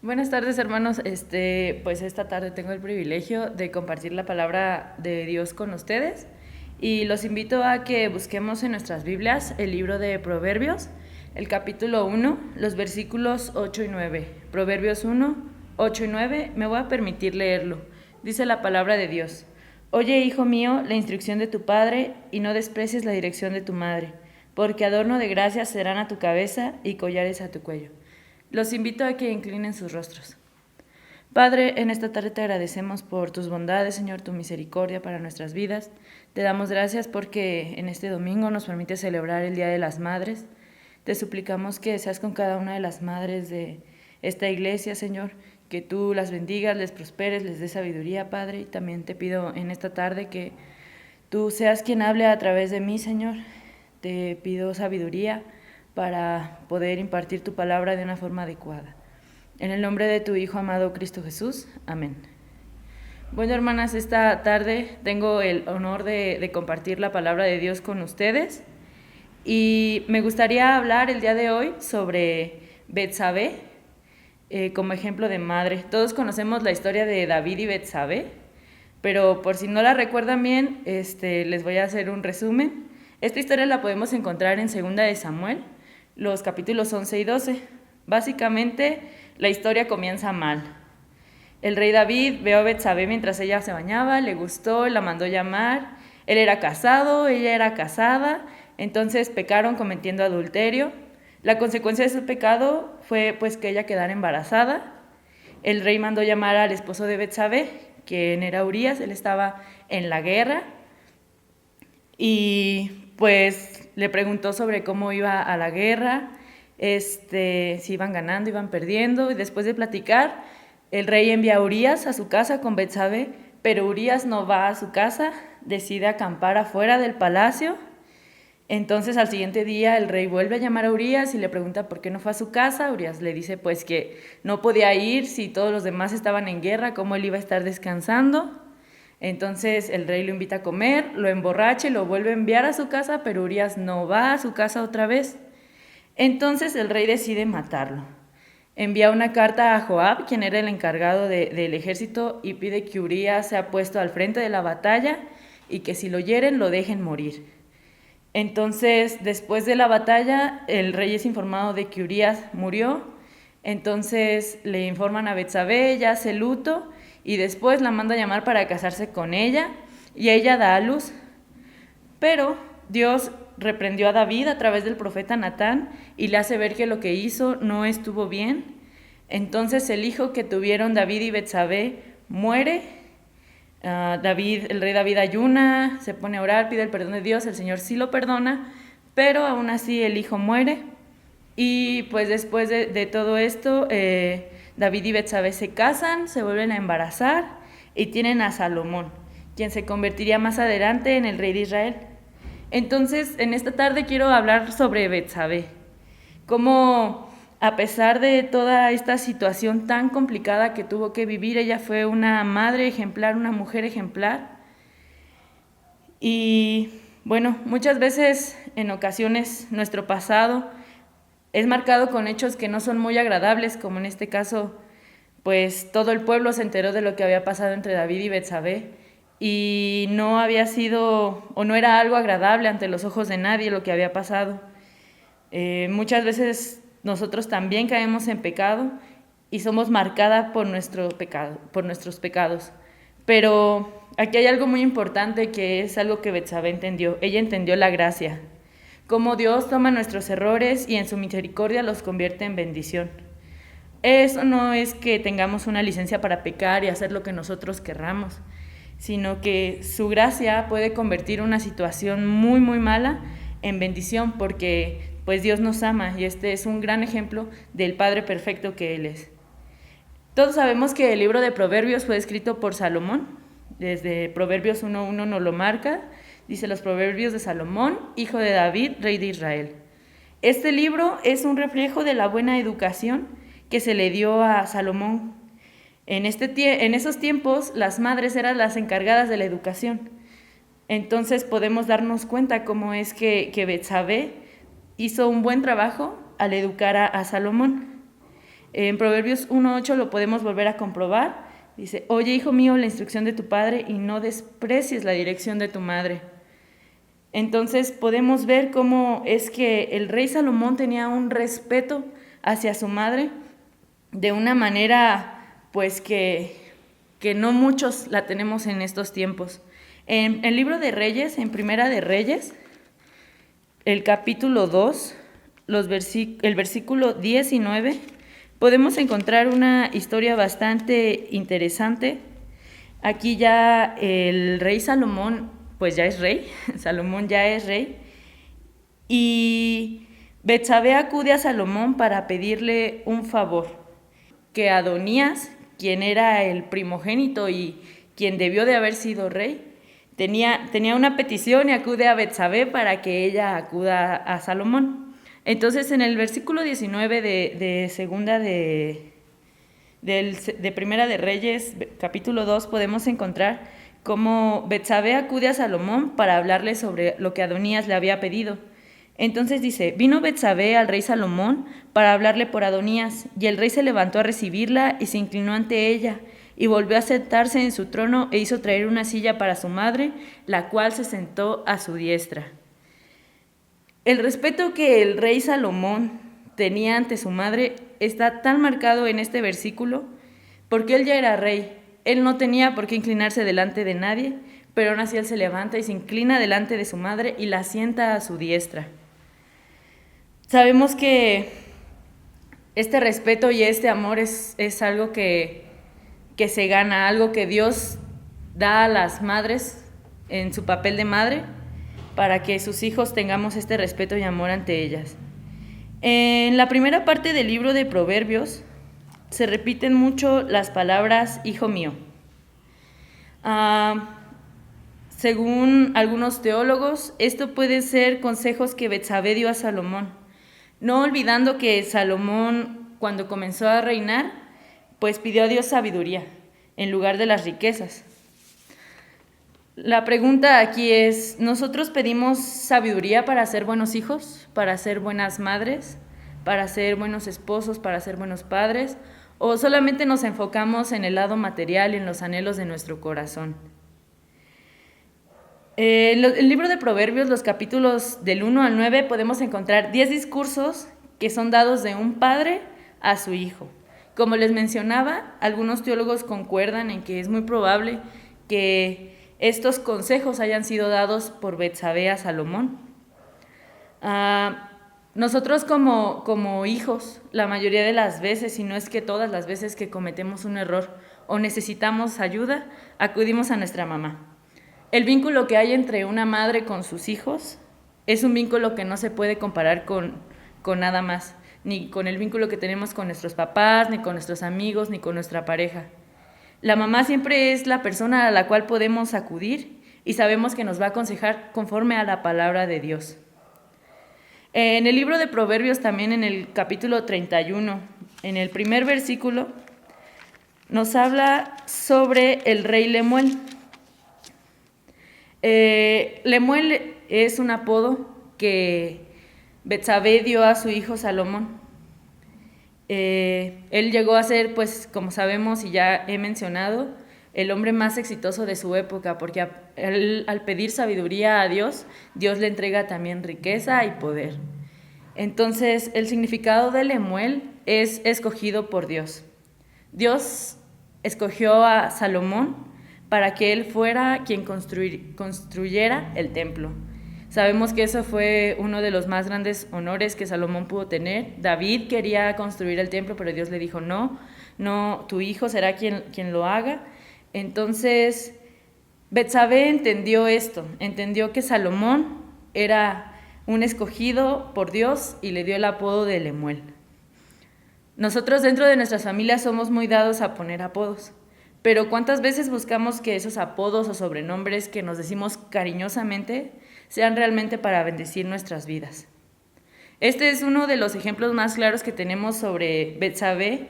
Buenas tardes, hermanos. Pues esta tarde tengo el privilegio de compartir la palabra de Dios con ustedes y los invito a que busquemos en nuestras Biblias el libro de Proverbios, el capítulo 1, los versículos 8 y 9. Proverbios 1, 8 y 9, me voy a permitir leerlo. Dice la palabra de Dios: Oye, hijo mío, la instrucción de tu padre y no desprecies la dirección de tu madre, porque adorno de gracias serán a tu cabeza y collares a tu cuello. Los invito a que inclinen sus rostros. Padre, en esta tarde te agradecemos por tus bondades, Señor, tu misericordia para nuestras vidas. Te damos gracias porque en este domingo nos permite celebrar el Día de las Madres. Te suplicamos que seas con cada una de las madres de esta iglesia, Señor, que tú las bendigas, les prosperes, les des sabiduría, Padre. Y también te pido en esta tarde que tú seas quien hable a través de mí, Señor. Te pido sabiduría para poder impartir tu palabra de una forma adecuada. En el nombre de tu Hijo amado Cristo Jesús. Amén. Bueno, hermanas, esta tarde tengo el honor de compartir la palabra de Dios con ustedes y me gustaría hablar el día de hoy sobre Betsabé como ejemplo de madre. Todos conocemos la historia de David y Betsabé, pero por si no la recuerdan bien, les voy a hacer un resumen. Esta historia la podemos encontrar en 2 de Samuel, los capítulos 11 y 12. Básicamente, la historia comienza mal. El rey David vio a Betsabé mientras ella se bañaba, le gustó, la mandó llamar. Él era casado, ella era casada, entonces pecaron cometiendo adulterio. La consecuencia de su pecado fue pues que ella quedara embarazada. El rey mandó llamar al esposo de Betsabé, quien era Urías, él estaba en la guerra, y pues le preguntó sobre cómo iba a la guerra, si iban ganando, iban perdiendo, y después de platicar, el rey envía a Urías a su casa con Betsabé, pero Urías no va a su casa, decide acampar afuera del palacio. Entonces al siguiente día el rey vuelve a llamar a Urías y le pregunta por qué no fue a su casa. Urías le dice pues que no podía ir si todos los demás estaban en guerra, cómo él iba a estar descansando. Entonces el rey lo invita a comer, lo emborracha y lo vuelve a enviar a su casa, pero Urías no va a su casa otra vez. Entonces el rey decide matarlo. Envía una carta a Joab, quien era el encargado del ejército, y pide que Urías sea puesto al frente de la batalla y que si lo hieren lo dejen morir. Entonces, después de la batalla, el rey es informado de que Urías murió. Entonces le informan a Betsabé, ella hace luto y después la manda a llamar para casarse con ella y ella da a luz. Pero Dios reprendió a David a través del profeta Natán y le hace ver que lo que hizo no estuvo bien. Entonces el hijo que tuvieron David y Betsabé muere. El rey David ayuna, se pone a orar, pide el perdón de Dios, el Señor sí lo perdona, pero aún así el hijo muere. Y pues después de todo esto, David y Betsabé se casan, se vuelven a embarazar y tienen a Salomón, quien se convertiría más adelante en el rey de Israel. Entonces, en esta tarde quiero hablar sobre Betsabé, cómo a pesar de toda esta situación tan complicada que tuvo que vivir, ella fue una madre ejemplar, una mujer ejemplar. Y bueno, muchas veces, en ocasiones, nuestro pasado es marcado con hechos que no son muy agradables, como en este caso, pues todo el pueblo se enteró de lo que había pasado entre David y Betsabé y no había sido o no era algo agradable ante los ojos de nadie lo que había pasado. Muchas veces nosotros también caemos en pecado y somos marcadas por nuestros pecados. Pero aquí hay algo muy importante que es algo que Betsabé entendió. Ella entendió la gracia, cómo Dios toma nuestros errores y en su misericordia los convierte en bendición. Eso no es que tengamos una licencia para pecar y hacer lo que nosotros querramos, sino que su gracia puede convertir una situación muy, muy mala en bendición, porque pues Dios nos ama y este es un gran ejemplo del Padre perfecto que Él es. Todos sabemos que el libro de Proverbios fue escrito por Salomón. Desde Proverbios 1:1 nos lo marca. Dice: los Proverbios de Salomón, hijo de David, rey de Israel. Este libro es un reflejo de la buena educación que se le dio a Salomón. En esos tiempos, las madres eran las encargadas de la educación. Entonces podemos darnos cuenta cómo es que Betsabé hizo un buen trabajo al educar a Salomón. En Proverbios 1:8 lo podemos volver a comprobar. Dice, oye, hijo mío, la instrucción de tu padre y no desprecies la dirección de tu madre. Entonces podemos ver cómo es que el rey Salomón tenía un respeto hacia su madre de una manera pues que no muchos la tenemos en estos tiempos. En el libro de Reyes, en Primera de Reyes, el capítulo 2, el versículo 19, podemos encontrar una historia bastante interesante. Aquí ya el rey Salomón, pues ya es rey, Salomón ya es rey, y Betsabé acude a Salomón para pedirle un favor, que Adonías, quien era el primogénito y quien debió de haber sido rey, tenía una petición y acude a Betsabé para que ella acuda a Salomón. Entonces en el versículo 19 de segunda de Primera de Reyes, capítulo 2, podemos encontrar cómo Betsabé acude a Salomón para hablarle sobre lo que Adonías le había pedido. Entonces dice, vino Betsabé al rey Salomón para hablarle por Adonías, y el rey se levantó a recibirla y se inclinó ante ella, y volvió a sentarse en su trono e hizo traer una silla para su madre, la cual se sentó a su diestra. El respeto que el rey Salomón tenía ante su madre está tan marcado en este versículo porque él ya era rey. Él no tenía por qué inclinarse delante de nadie, pero aún así él se levanta y se inclina delante de su madre y la sienta a su diestra. Sabemos que este respeto y este amor es algo que se gana, algo que Dios da a las madres en su papel de madre para que sus hijos tengamos este respeto y amor ante ellas. En la primera parte del libro de Proverbios se repiten mucho las palabras hijo mío. Según algunos teólogos, esto puede ser consejos que Betsabé dio a Salomón, no olvidando que Salomón, cuando comenzó a reinar, pues pidió a Dios sabiduría en lugar de las riquezas. La pregunta aquí es, ¿nosotros pedimos sabiduría para ser buenos hijos, para ser buenas madres, para ser buenos esposos, para ser buenos padres? ¿O solamente nos enfocamos en el lado material y en los anhelos de nuestro corazón? El libro de Proverbios, los capítulos del 1 al 9, podemos encontrar 10 discursos que son dados de un padre a su hijo. Como les mencionaba, algunos teólogos concuerdan en que es muy probable que estos consejos hayan sido dados por Betsabé a Salomón. Nosotros como hijos, la mayoría de las veces, si no es que todas las veces que cometemos un error o necesitamos ayuda, acudimos a nuestra mamá. El vínculo que hay entre una madre con sus hijos es un vínculo que no se puede comparar con nada más, ni con el vínculo que tenemos con nuestros papás, ni con nuestros amigos, ni con nuestra pareja. La mamá siempre es la persona a la cual podemos acudir y sabemos que nos va a aconsejar conforme a la palabra de Dios. En el libro de Proverbios, también en el capítulo 31, en el primer versículo, nos habla sobre el rey Lemuel. Lemuel es un apodo que Betsabé dio a su hijo Salomón. Él llegó a ser, pues, como sabemos y ya he mencionado, el hombre más exitoso de su época, porque al pedir sabiduría a Dios, Dios le entrega también riqueza y poder. Entonces, el significado de Lemuel es escogido por Dios. Dios escogió a Salomón para que él fuera quien construyera el templo. Sabemos que eso fue uno de los más grandes honores que Salomón pudo tener. David quería construir el templo, pero Dios le dijo, no, tu hijo será quien lo haga. Entonces, Betsabé entendió esto, entendió que Salomón era un escogido por Dios y le dio el apodo de Lemuel. Nosotros dentro de nuestras familias somos muy dados a poner apodos, pero ¿cuántas veces buscamos que esos apodos o sobrenombres que nos decimos cariñosamente sean realmente para bendecir nuestras vidas? Este es uno de los ejemplos más claros que tenemos sobre Betsabé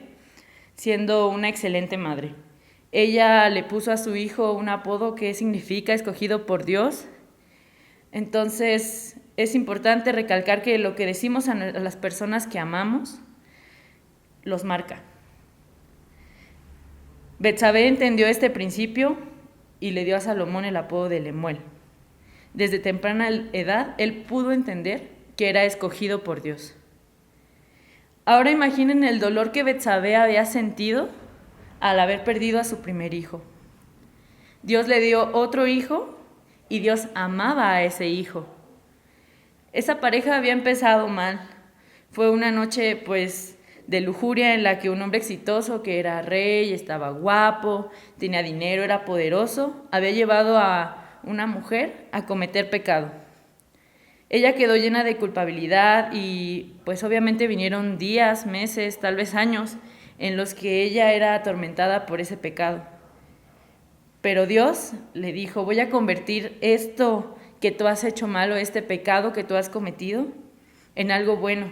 siendo una excelente madre. Ella le puso a su hijo un apodo que significa escogido por Dios. Entonces es importante recalcar que lo que decimos a las personas que amamos, los marca. Betsabé entendió este principio y le dio a Salomón el apodo de Lemuel. Desde temprana edad, él pudo entender que era escogido por Dios. Ahora imaginen el dolor que Betsabé había sentido al haber perdido a su primer hijo. Dios le dio otro hijo y Dios amaba a ese hijo. Esa pareja había empezado mal. Fue una noche, de lujuria en la que un hombre exitoso, que era rey, estaba guapo, tenía dinero, era poderoso, había llevado a una mujer a cometer pecado. Ella quedó llena de culpabilidad y obviamente vinieron días, meses, tal vez años, en los que ella era atormentada por ese pecado. Pero Dios le dijo: voy a convertir esto que tú has hecho malo, este pecado que tú has cometido, en algo bueno.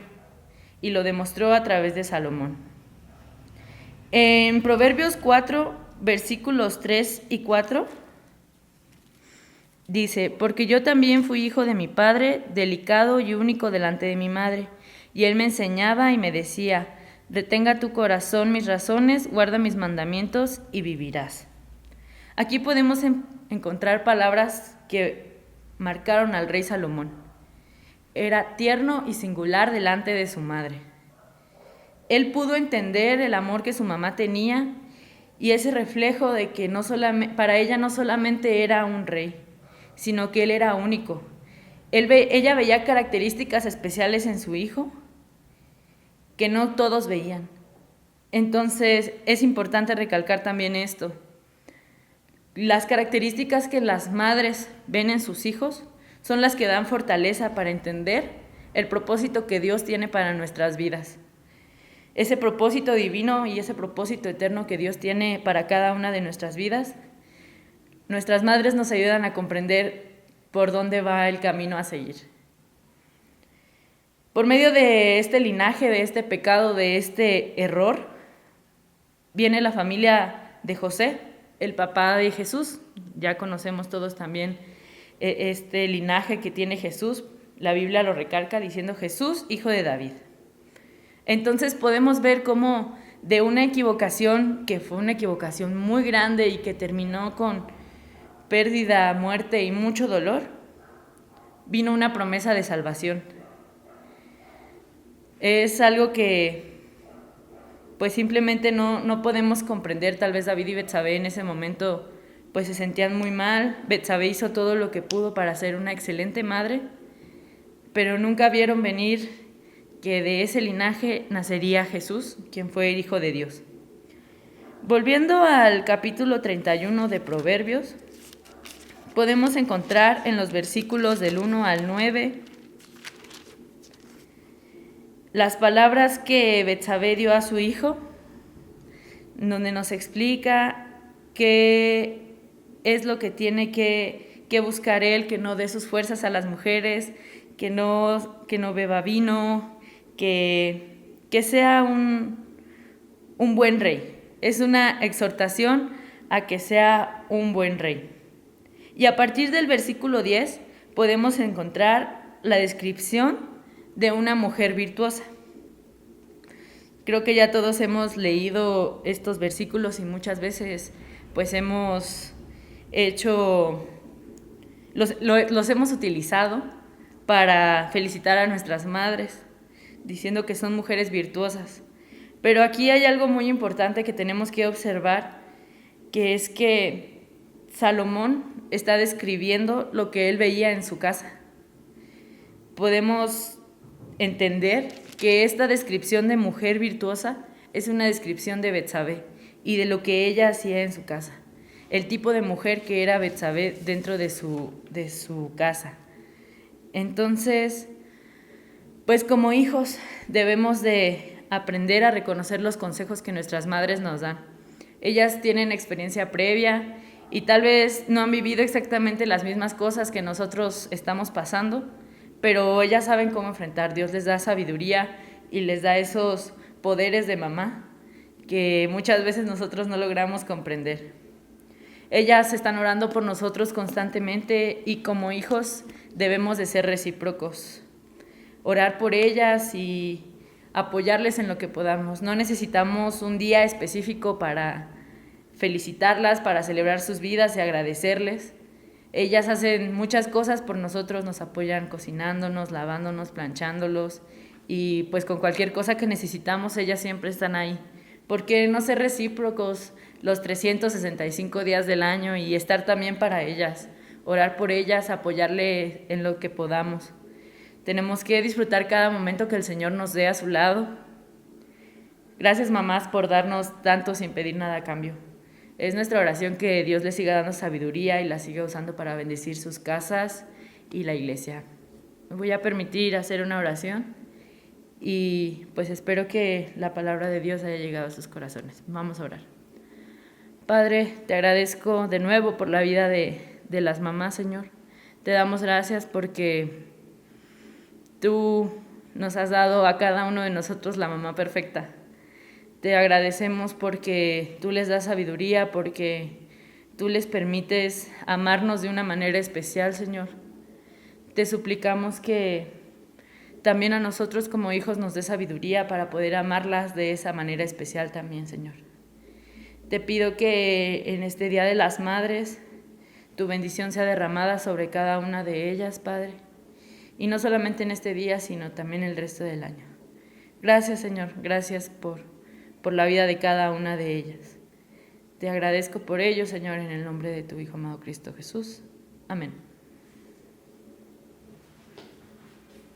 Y lo demostró a través de Salomón. En Proverbios 4, versículos 3 y 4, dice: porque yo también fui hijo de mi padre, delicado y único delante de mi madre. Y él me enseñaba y me decía: retenga tu corazón mis razones, guarda mis mandamientos y vivirás. Aquí podemos encontrar palabras que marcaron al rey Salomón. Era tierno y singular delante de su madre. Él pudo entender el amor que su mamá tenía y ese reflejo de que para ella no solamente era un rey, sino que él era único. Ella veía características especiales en su hijo que no todos veían. Entonces es importante recalcar también esto. Las características que las madres ven en sus hijos son las que dan fortaleza para entender el propósito que Dios tiene para nuestras vidas. Ese propósito divino y ese propósito eterno que Dios tiene para cada una de nuestras vidas, nuestras madres nos ayudan a comprender por dónde va el camino a seguir. Por medio de este linaje, de este pecado, de este error, viene la familia de José, el papá de Jesús. Ya conocemos todos también este linaje que tiene Jesús. La Biblia lo recalca diciendo: Jesús, hijo de David. Entonces podemos ver cómo de una equivocación, que fue una equivocación muy grande y que terminó con pérdida, muerte y mucho dolor, vino una promesa de salvación. Es algo que simplemente no podemos comprender. Tal vez David y Betsabé en ese momento se sentían muy mal. Betsabé hizo todo lo que pudo para ser una excelente madre, pero nunca vieron venir que de ese linaje nacería Jesús, quien fue el Hijo de Dios. Volviendo al capítulo 31 de Proverbios, podemos encontrar en los versículos del 1 al 9 las palabras que Betsabé dio a su hijo, donde nos explica qué es lo que tiene que buscar él, que no dé sus fuerzas a las mujeres, que no beba vino, que sea un buen rey. Es una exhortación a que sea un buen rey. Y a partir del versículo 10 podemos encontrar la descripción de una mujer virtuosa. Creo que ya todos hemos leído estos versículos y muchas veces hemos los hemos utilizado para felicitar a nuestras madres, diciendo que son mujeres virtuosas. Pero aquí hay algo muy importante que tenemos que observar, que es que Salomón está describiendo lo que él veía en su casa. Podemos entender que esta descripción de mujer virtuosa es una descripción de Betsabé y de lo que ella hacía en su casa. El tipo de mujer que era Betsabé dentro de su casa. Entonces, como hijos debemos de aprender a reconocer los consejos que nuestras madres nos dan. Ellas tienen experiencia previa y tal vez no han vivido exactamente las mismas cosas que nosotros estamos pasando, pero ellas saben cómo enfrentar. Dios les da sabiduría y les da esos poderes de mamá que muchas veces nosotros no logramos comprender. Ellas están orando por nosotros constantemente y como hijos debemos de ser recíprocos. Orar por ellas y apoyarles en lo que podamos. No necesitamos un día específico para felicitarlas, para celebrar sus vidas y agradecerles. Ellas hacen muchas cosas por nosotros, nos apoyan cocinándonos, lavándonos, planchándolos, y pues con cualquier cosa que necesitamos ellas siempre están ahí. ¿Por qué no ser recíprocos los 365 días del año y estar también para ellas? Orar por ellas, apoyarle en lo que podamos. Tenemos que disfrutar cada momento que el Señor nos dé a su lado. Gracias, mamás, por darnos tanto sin pedir nada a cambio. Es nuestra oración que Dios les siga dando sabiduría y la siga usando para bendecir sus casas y la iglesia. Me voy a permitir hacer una oración y pues espero que la palabra de Dios haya llegado a sus corazones. Vamos a orar. Padre, te agradezco de nuevo por la vida de las mamás, Señor. Te damos gracias porque tú nos has dado a cada uno de nosotros la mamá perfecta. Te agradecemos porque tú les das sabiduría, porque tú les permites amarnos de una manera especial, Señor. Te suplicamos que también a nosotros como hijos nos dé sabiduría para poder amarlas de esa manera especial también, Señor. Te pido que en este Día de las Madres tu bendición sea derramada sobre cada una de ellas, Padre. Y no solamente en este día, sino también el resto del año. Gracias, Señor. Gracias por la vida de cada una de ellas. Te agradezco por ello, Señor, en el nombre de tu Hijo amado Cristo Jesús. Amén.